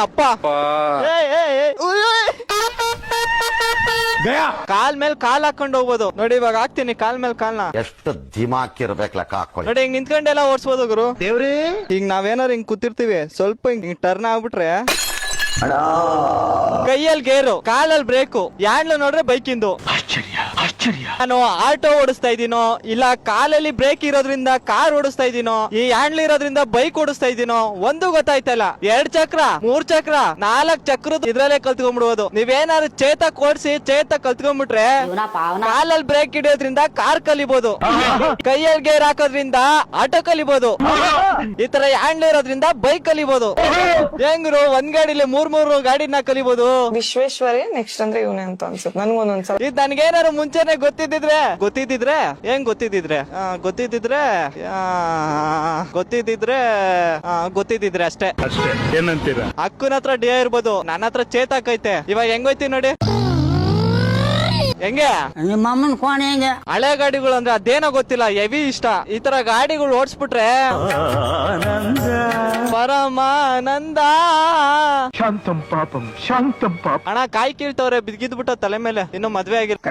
ಅಪ್ಪ ಕಾಲ್ ಮೇಲೆ ಕಾಲ್ ಹಾಕೊಂಡ್ ಹೋಗ್ಬೋದು ನೋಡಿ. ಇವಾಗ ಹಾಕ್ತೀನಿ ಕಾಲ್ ಮೇಲೆ ಕಾಲ್ನ. ಎಷ್ಟು ದಿಮಾಕ್ ಇರ್ಬೇಕು ಲೆಕ್ಕ ಹಾಕೊಳ್ಳಿ. ನೋಡಿ ಹಿಂಗ್ ನಿಂತ್ಕೊಂಡೆಲ್ಲ ಓಡಿಸಬಹುದು ಗುರು. ದೇವ್ರಿ ಹಿಂಗ್ ನಾವೇನಾರು ಹಿಂಗ್ ಕೂತಿರ್ತೀವಿ, ಸ್ವಲ್ಪ ಹಿಂಗ್ ಟರ್ನ್ ಆಗ್ಬಿಟ್ರೆ ಕೈಯಲ್ಲಿ ಗೇರು, ಕಾಲಲ್ಲಿ ಬ್ರೇಕು, ಯಾಂಡ್ಲು ನೋಡ್ರೆ ಬೈಕಿಂದು. ನಾನು ಆಟೋ ಓಡಿಸ್ತಾ ಇದೀನೋ ಇಲ್ಲ ಕಾಲಲ್ಲಿ ಬ್ರೇಕ್ ಇರೋದ್ರಿಂದ ಕಾರ್ ಓಡಿಸ್ತಾ ಇದೀನೋ, ಈ ಹ್ಯಾಂಡ್ಲ್ ಇರೋದ್ರಿಂದ ಬೈಕ್ ಓಡಿಸ್ತಾ ಇದೀನೋ ಒಂದು ಗೊತ್ತಾಯ್ತಲ್ಲ. 2 ಚಕ್ರ 3 ಚಕ್ರ 4 ಚಕ್ರದ ಇದ್ರಲ್ಲೇ ಕಲ್ತ್ಕೊಂಡ್ಬಿಡ್ಬೋದು. ನೀವೇನಾದ್ರು ಚೇತಕ್ ಓಡಿಸಿ ಚೇತಕ್ ಕಲ್ತ್ಕೊಂಡ್ಬಿಟ್ರೆ ಕಾಲಲ್ಲಿ ಬ್ರೇಕ್ ಹಿಡಿಯೋದ್ರಿಂದ ಕಾರ್ ಕಲಿಬಹುದು, ಕೈಯಲ್ಲಿ ಗೇರ್ ಹಾಕೋದ್ರಿಂದ ಆಟೋ ಕಲಿಬಹುದು, ಈ ತರ ಹ್ಯಾಂಡ್ಲ್ ಇರೋದ್ರಿಂದ ಬೈಕ್ ಕಲಿಬಹುದು. ಹೆಂಗ್ರು ಒಂದ್ ಗಾಡಿಲಿ 3 ಗಾಡಿನ ಕಲಿಬಹುದು. ವಿಶ್ವೇಶ್ವರೇ ನೆಕ್ಸ್ಟ್ ಅಂದ್ರೆ ಇವನೇ ಅಂತ ಅನ್ಸುತ್ತೆ ನನ್ಗೊಂದೊಂದ್ಸಲ. ಇದು ನನ್ಗೇನಾರು ಮುಂಚೆನೆ ಗೊತ್ತಿದ್ದಿದ್ರೆ ಹೆಂಗ್ ಗೊತ್ತಿದ್ದಿದ್ರೆ ಅಷ್ಟೇ. ಏನಂತೀರಾ? ಅಕ್ಕನ ಹತ್ರ ಡಿಯೋ ಇರ್ಬೋದು, ನನ್ನ ಹತ್ರ ಚೇತಾಕೈತೆ. ಇವಾಗ ಹೆಂಗೋಯ್ತಿ ನೋಡಿ. ಹೆಂಗೆ ನಿಮ್ಮ ಅಮ್ಮನ ಕೋಣೆ ಹೆಂಗೆ? ಹಳೆ ಗಾಡಿಗಳು ಅಂದ್ರೆ ಅದೇನೋ ಗೊತ್ತಿಲ್ಲ, ಹೆವಿ ಇಷ್ಟ. ಈ ತರ ಗಾಡಿಗಳು ಓಡಿಸ್ಬಿಟ್ರೆ ಪರಮಾನಂದ. ಶಾಂತಂ ಪಾಪಂ ಶಾಂತಂ ಪಾಪ. ಅಣ್ಣ ಕಾಯಿ ಕೀಳ್ತವ್ರೆ, ಬಿದ್ದಿದ್ಬಿಟ್ಟ ತಲೆ ಮೇಲೆ. ಇನ್ನು ಮದ್ವೆ ಆಗಿರ್.